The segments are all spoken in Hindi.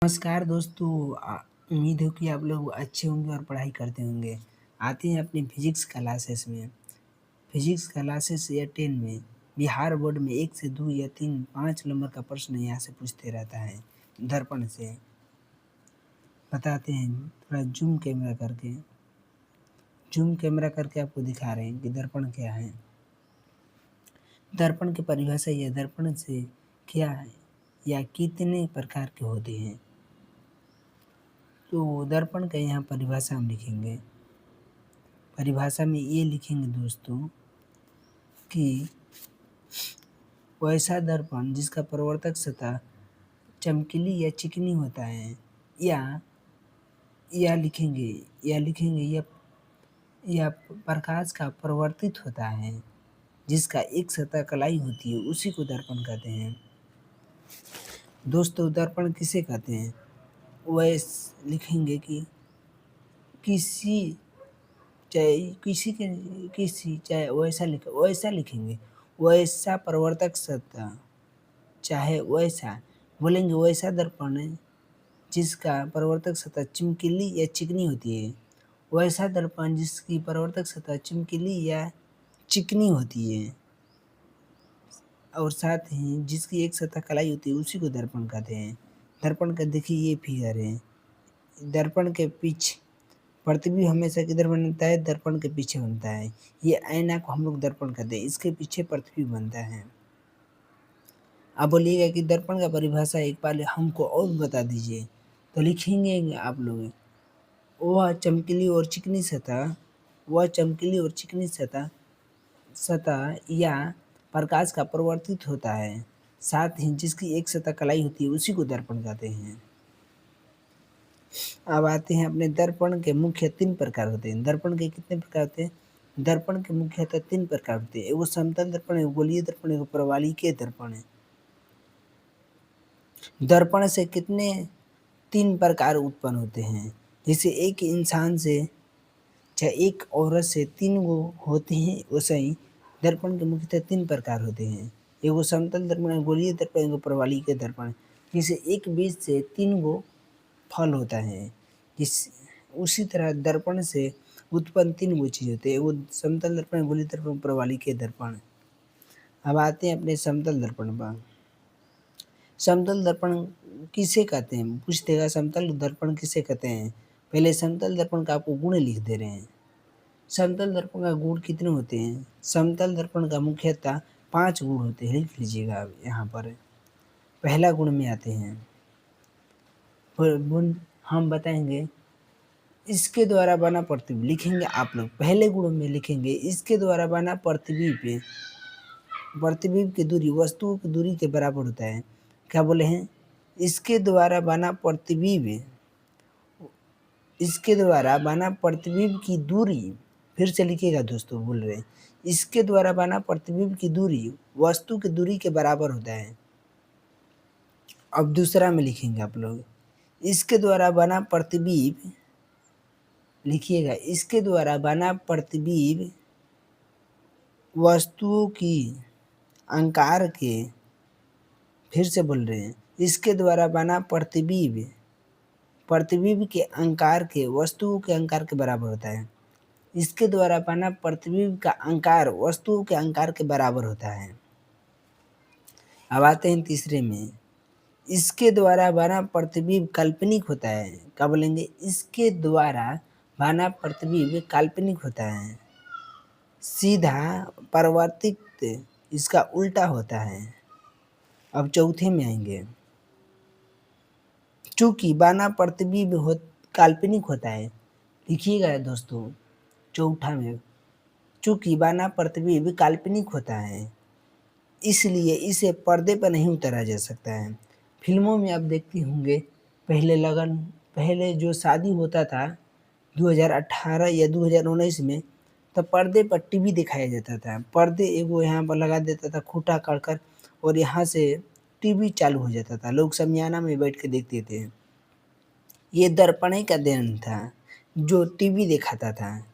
नमस्कार दोस्तों। उम्मीद है कि आप लोग अच्छे होंगे और पढ़ाई करते होंगे। आते हैं अपने फिजिक्स क्लासेस में। फिजिक्स क्लासेस या 10 में बिहार बोर्ड में 1 से 2 या 3 5 नंबर का प्रश्न यहाँ से पूछते रहता है। दर्पण से बताते हैं, थोड़ा जूम कैमरा करके आपको दिखा रहे हैं कि दर्पण क्या है। दर्पण की परिभाषा या दर्पण से क्या है या कितने प्रकार के होते हैं। तो दर्पण का यहाँ परिभाषा हम लिखेंगे। परिभाषा में ये लिखेंगे दोस्तों कि वैसा दर्पण जिसका परावर्तक सतह चमकीली या चिकनी होता है, या लिखेंगे या प्रकाश का परावर्तित होता है, जिसका एक सतह कलाई होती है, उसी को दर्पण कहते हैं। दोस्तों दर्पण किसे कहते हैं? लिखेंगे कि वैसा लिखेंगे, वैसा प्रवर्तक सतह, चाहे वैसा बोलेंगे वैसा दर्पण जिसका परावर्तक सतह चमकीली या चिकनी होती है। वैसा दर्पण जिसकी परावर्तक सतह चमकीली या चिकनी होती है और साथ ही जिसकी एक सतह कलाई होती है, उसी को दर्पण कहते हैं। दर्पण का देखिए ये फिगर है। दर्पण के पीछे प्रतिबिंब हमेशा किधर बनता है? दर्पण के पीछे बनता है। ये आईना को हम लोग दर्पण कहते हैं, इसके पीछे प्रतिबिंब बनता है। आप बोलिएगा कि दर्पण का परिभाषा एक बार हमको और बता दीजिए, तो लिखेंगे आप लोग वह चमकीली और चिकनी सतह या प्रकाश का परावर्तित होता है, साथ ही जिसकी एक सतह कलाई होती है, उसी को दर्पण कहते हैं। अब आते हैं अपने दर्पण के मुख्य 3 प्रकार होते हैं। दर्पण के कितने प्रकार होते हैं? दर्पण के मुख्यतः 3 प्रकार होते हैं। एगो समतल दर्पण, एगो गोलीय दर्पण, एगो प्रवालिकीय दर्पण है। दर्पण से कितने 3 प्रकार उत्पन्न होते हैं। जैसे एक इंसान से चाहे एक औरत से 3 गो होते हैं, वैसे ही दर्पण के मुख्यतः 3 प्रकार होते हैं। एगो समतल दर्पण, एगो गोलीय दर्पण, एगो प्रवालिकीय दर्पण। जैसे एक बीज से 3 गो फल होता है, उसी तरह दर्पण से उत्पन्न 3 गो चीज होते हैं। एगो समतल दर्पण, गोलीय दर्पण, प्रवालिकीय दर्पण। अब आते हैं अपने समतल दर्पण पर। समतल दर्पण किसे कहते हैं? पूछतेगा समतल दर्पण किसे कहते हैं। पहले समतल दर्पण का आपको गुण लिख दे रहे हैं। समतल दर्पण का गुण कितने होते हैं? समतल दर्पण का मुख्यतः 5 गुण होते हैं, लिख लीजिएगा आप यहाँ पर। पहला गुण में आते हैं, हम बताएंगे इसके द्वारा बना प्रतिबिंब, लिखेंगे आप लोग पहले गुण में लिखेंगे इसके द्वारा बना प्रतिबिंब की दूरी वस्तु की दूरी के बराबर होता है। क्या बोले हैं? इसके द्वारा बना प्रतिबिंब की दूरी, फिर से लिखिएगा दोस्तों, बोल रहे हैं इसके द्वारा बना प्रतिबिंब की दूरी वस्तु की दूरी के बराबर होता है। अब दूसरा में लिखेंगे आप लोग इसके द्वारा बना प्रतिबिंब, लिखिएगा इसके द्वारा बना प्रतिबिंब वस्तुओं की आकार के, फिर से बोल रहे हैं इसके द्वारा बना प्रतिबिंब के आकार के वस्तुओं के आकार के बराबर होता है। इसके द्वारा बना प्रतिबिंब का आकार वस्तुओं के आकार के बराबर होता है। अब आते हैं तीसरे में, इसके द्वारा बना प्रतिबिंब काल्पनिक होता है। क्या बोलेंगे? इसके द्वारा बना प्रतिबिंब काल्पनिक होता है, सीधा परावर्तित इसका उल्टा होता है। अब चौथे में आएंगे, चूंकि बना प्रतिबिंब काल्पनिक होता है, लिखिएगा दोस्तों चौथा में, चूंकि बना प्रतिबिंब काल्पनिक होता है इसलिए इसे पर्दे पर नहीं उतारा जा सकता है। फिल्मों में आप देखते होंगे, पहले जो शादी होता था 2018 या 2019 में, तब पर्दे पर टीवी दिखाया जाता था। पर्दे एगो यहाँ पर लगा देता था खूंटा कर और यहाँ से टीवी चालू हो जाता था, लोग शमियाना में बैठ के देखते थे। ये दर्पण का देन था जो टीवी दिखाता था।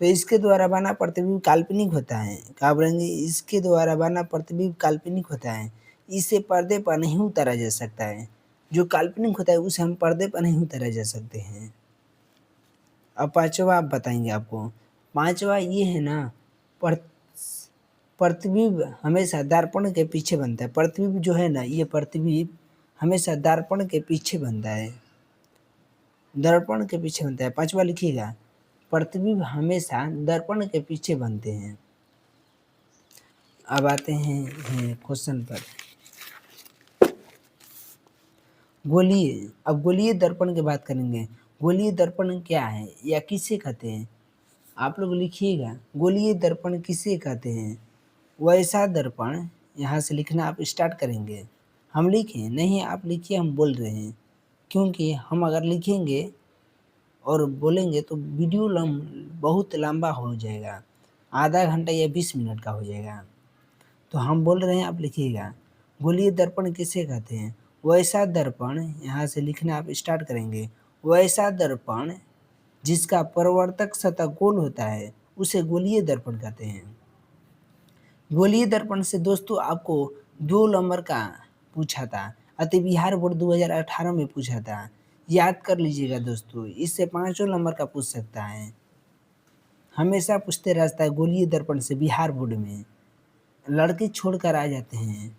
तो इसके द्वारा बना प्रतिबिंब काल्पनिक होता है। क्या बोलेंगे? इसके द्वारा बना प्रतिबिंब काल्पनिक होता है, इसे पर्दे पर नहीं उतारा जा सकता है। जो काल्पनिक होता है उसे हम पर्दे पर नहीं उतारा जा सकते हैं। अब पाँचवा आप बताएंगे आपको। पाँचवा ये है ना, प्रतिबिंब हमेशा दर्पण के पीछे बनता है। प्रतिबिंब जो है ना, ये प्रतिबिंब हमेशा दर्पण के पीछे बनता है, दर्पण के पीछे बनता है। पाँचवा लिखिएगा, प्रतिबिंब हमेशा दर्पण के पीछे बनते हैं। अब आते हैं क्वेश्चन पर। गोलीय, अब गोलीय दर्पण की बात करेंगे। गोलीय दर्पण क्या है या किसे कहते हैं? आप लोग लिखिएगा, गोलीय दर्पण किसे कहते हैं? वैसा दर्पण, यहाँ से लिखना आप स्टार्ट करेंगे। हम लिखें? नहीं, आप लिखिए, हम बोल रहे हैं। क्योंकि हम अगर लिखेंगे और बोलेंगे तो वीडियो बहुत लंबा हो जाएगा, आधा घंटा या 20 मिनट का हो जाएगा। तो हम बोल रहे हैं, आप लिखिएगा, गोलीय दर्पण किसे कहते हैं? वैसा दर्पण, यहाँ से लिखना आप स्टार्ट करेंगे। वैसा दर्पण जिसका परावर्तक सतह गोल होता है उसे गोलीय दर्पण कहते हैं। गोलीय दर्पण से दोस्तों आपको 2 नंबर का पूछा था, अति बिहार बोर्ड 2018 में पूछा था, याद कर लीजिएगा दोस्तों। इससे 5 नंबर का पूछ सकता है, हमेशा पूछते रहता है गोलीय दर्पण से बिहार बोर्ड में, लड़के छोड़कर आ जाते हैं।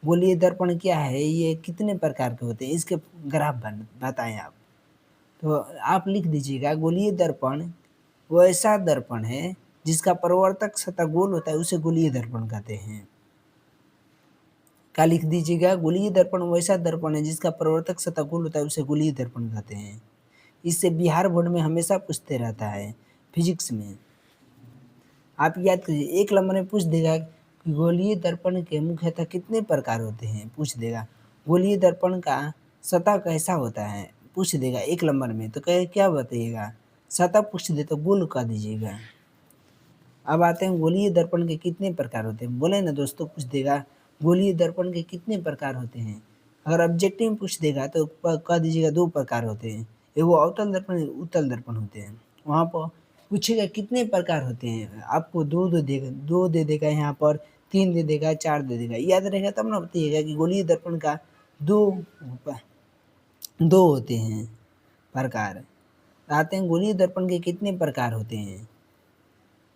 गोलीय दर्पण क्या है, ये कितने प्रकार के होते हैं, इसके ग्राफ बताएं आप। तो आप लिख दीजिएगा, गोलीय दर्पण वैसा दर्पण है जिसका परावर्तक सतह गोल होता है उसे गोलीय दर्पण कहते हैं। क्या लिख दीजिएगा? गोलीय दर्पण वैसा दर्पण है जिसका परावर्तक सतह गोल होता है उसे गोलीय दर्पण कहते हैं। इससे बिहार बोर्ड में हमेशा पूछते रहता है फिजिक्स में। आप याद कीजिए, 1 नंबर में पूछ देगा कि गोलीय दर्पण के मुख्यतः कितने प्रकार होते हैं, पूछ देगा। गोलीय दर्पण का सतह कैसा होता है, पूछ देगा 1 नंबर में। तो क्या बताइएगा? सतह पूछ दे तो गोल कह दीजिएगा। अब आते हैं गोलीय दर्पण के कितने प्रकार होते हैं। बोले ना दोस्तों, पूछ देगा गोलीय दर्पण के कितने प्रकार होते हैं। अगर ऑब्जेक्टिव में पूछ देगा तो कह दीजिएगा 2 प्रकार होते हैं, एगो अवतल दर्पण, उत्तल दर्पण होते हैं। वहाँ पर पूछेगा कितने प्रकार होते हैं, आपको 2 दे देगा, यहाँ पर 3 दे देगा, 4 दे देगा। याद रहेगा तब ना बताइएगा कि गोलीय दर्पण का 2 होते हैं प्रकार। आते हैं गोलीय दर्पण के कितने प्रकार होते हैं।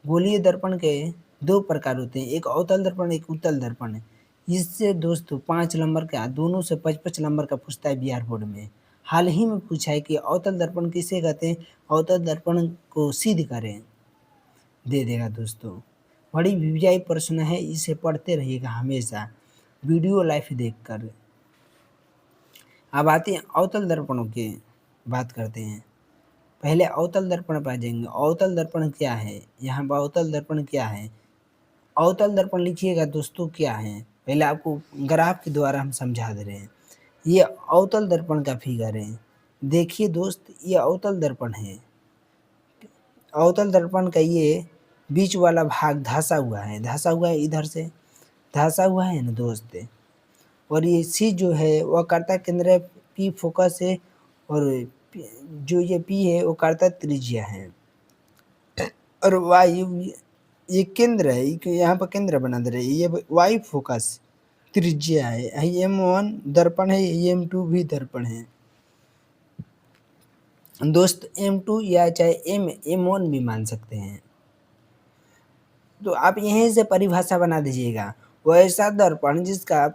गोलीय दर्पण के 2 प्रकार होते हैं, एक अवतल दर्पण, एक उत्तल दर्पण। इससे दोस्तों 5 नंबर का, दोनों से 5-5 नंबर का पूछता है बिहार बोर्ड में। हाल ही में पूछा है कि अवतल दर्पण किसे कहते हैं, अवतल दर्पण को सिद्ध करें, दे देगा दोस्तों। बड़ी वीआई प्रश्न है, इसे पढ़ते रहिएगा हमेशा वीडियो लाइव देखकर। अब आते हैं अवतल दर्पणों की बात करते हैं। पहले अवतल दर्पण पर आ जाएंगे। अवतल दर्पण क्या है, यहाँ पर अवतल दर्पण क्या है। अवतल दर्पण लिखिएगा दोस्तों क्या है, पहले आपको ग्राफ के द्वारा हम समझा दे रहे हैं। ये अवतल दर्पण का फिगर है। देखिए दोस्त, ये अवतल दर्पण है। अवतल दर्पण का ये बीच वाला भाग धंसा हुआ है, धंसा हुआ है, इधर से धंसा हुआ है ना दोस्त। और ये सी जो है वह कर्ता केंद्र पी फोकस है, और जो ये पी है वो कर्ता त्रिज्या है, और वायु ये केंद्र है, यहाँ पर केंद्र बना दे रहे हैं। ये वायु फोकस त्रिज्या है। M1 दर्पण है, M2 भी दर्पण है दोस्त। M2 या चाहे M1 भी मान सकते हैं। तो आप यहीं से परिभाषा बना दीजिएगा, वैसा दर्पण जिसका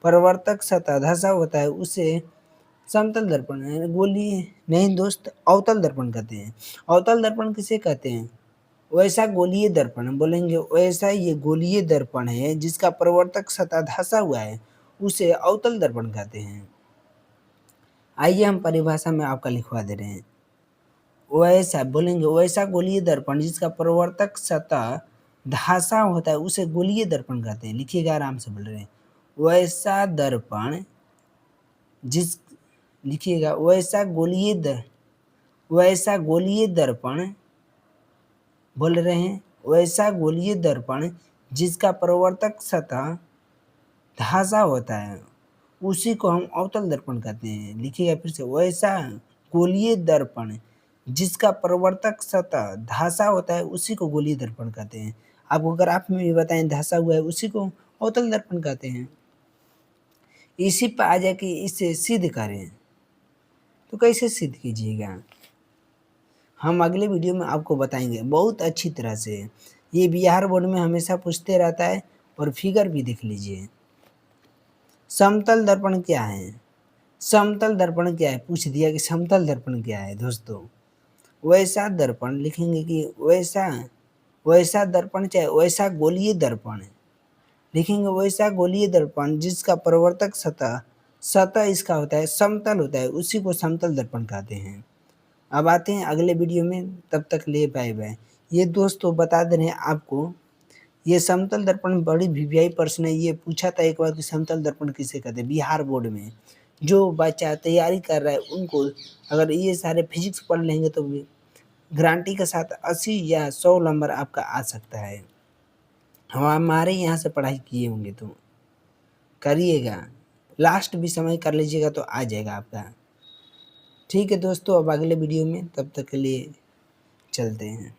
परावर्तक सतह धंसा होता है उसे समतल दर्पण है, गोलीय नहीं दोस्त, अवतल दर्पण कहते हैं। अवतल दर्पण किसे कहते हैं? वैसा गोलीय दर्पण, बोलेंगे वैसा ये गोलीय दर्पण है जिसका परावर्तक सतह धंसा हुआ है उसे अवतल दर्पण कहते हैं। आइए हम परिभाषा में आपका लिखवा दे रहे हैं। वैसा, बोलेंगे वैसा गोलीय दर्पण जिसका परावर्तक सतह धंसा होता है उसे गोलीय दर्पण कहते हैं। लिखिएगा, आराम से बोल रहे हैं। वैसा दर्पण जिस, लिखिएगा वैसा गोलीय दर्पण, बोल रहे हैं वैसा गोलीय दर्पण जिसका परावर्तक सतह धंसा होता है उसी को हम अवतल दर्पण कहते हैं। लिखिएगा फिर से, वैसा गोलीय दर्पण जिसका परावर्तक सतह धंसा होता है उसी को गोलीय दर्पण कहते हैं। आपको ग्राफ में भी बताएं, धंसा हुआ है उसी को अवतल दर्पण कहते हैं। इसी पर आ जाके इसे सिद्ध करें, तो कैसे सिद्ध कीजिएगा? हम अगले वीडियो में आपको बताएंगे बहुत अच्छी तरह से। ये बिहार बोर्ड में हमेशा पूछते रहता है, और फिगर भी देख लीजिए। समतल दर्पण क्या है? समतल दर्पण क्या है पूछ दिया कि समतल दर्पण क्या है दोस्तों। वैसा दर्पण लिखेंगे कि वैसा वैसा दर्पण चाहे वैसा गोलीय दर्पण है, लिखेंगे वैसा गोलीय दर्पण जिसका प्रवर्तक सतह सतह इसका होता है समतल होता है, उसी को समतल दर्पण कहते हैं। अब आते हैं अगले वीडियो में, तब तक ले बाय बाय। ये दोस्तों बता दे रहे हैं आपको, ये समतल दर्पण बड़ी वीवीआई प्रश्न है। ये पूछा था एक बार कि समतल दर्पण किसे कहते हैं बिहार बोर्ड में। जो बच्चा तैयारी कर रहा है उनको अगर ये सारे फिजिक्स पढ़ लेंगे तो गारंटी के साथ 80 या 100 नंबर आपका आ सकता है। हम हमारे यहाँ से पढ़ाई किए होंगे तो करिएगा, लास्ट भी समय कर लीजिएगा तो आ जाएगा आपका। ठीक है दोस्तों, अब अगले वीडियो में, तब तक के लिए चलते हैं।